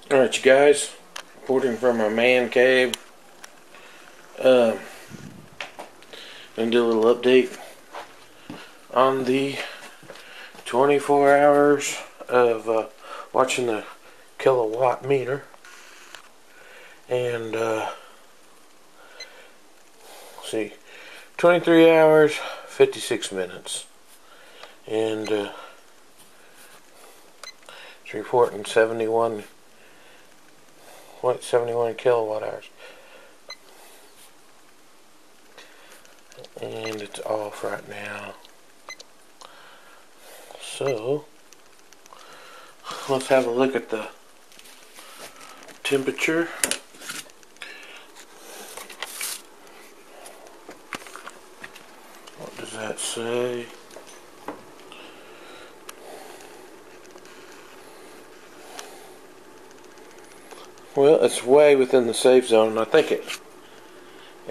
Alright, you guys, reporting from my man cave. Gonna do a little update on the 24 hours of watching the kilowatt meter. And see, 23 hours, 56 minutes. And it's reporting 71 kilowatt hours, and it's off right now. So let's have a look at the temperature. What does that say? Well, it's way within the safe zone, and I think it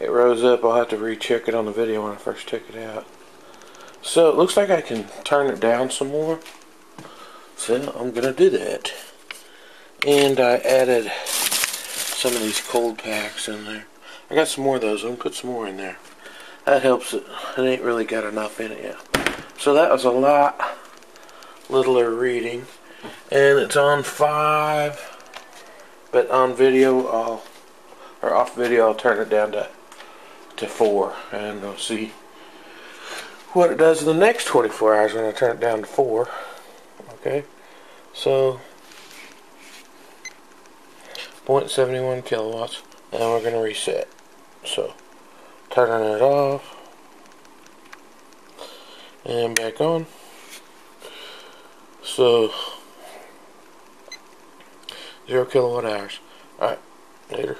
rose up. I'll have to recheck it on the video when I first took it out. So it looks like I can turn it down some more. So I'm gonna do that. And I added some of these cold packs in there. I got some more of those. I'm gonna put some more in there. That helps it. It ain't really got enough in it yet. So that was a lot littler reading, and it's on 5. But on video, off video, I'll turn it down to 4, and we'll see what it does in the next 24 hours when I turn it down to 4. Okay, so 0.71 kilowatts, and we're going to reset. So turning it off and back on. So 0 kilowatt hours. Alright, later.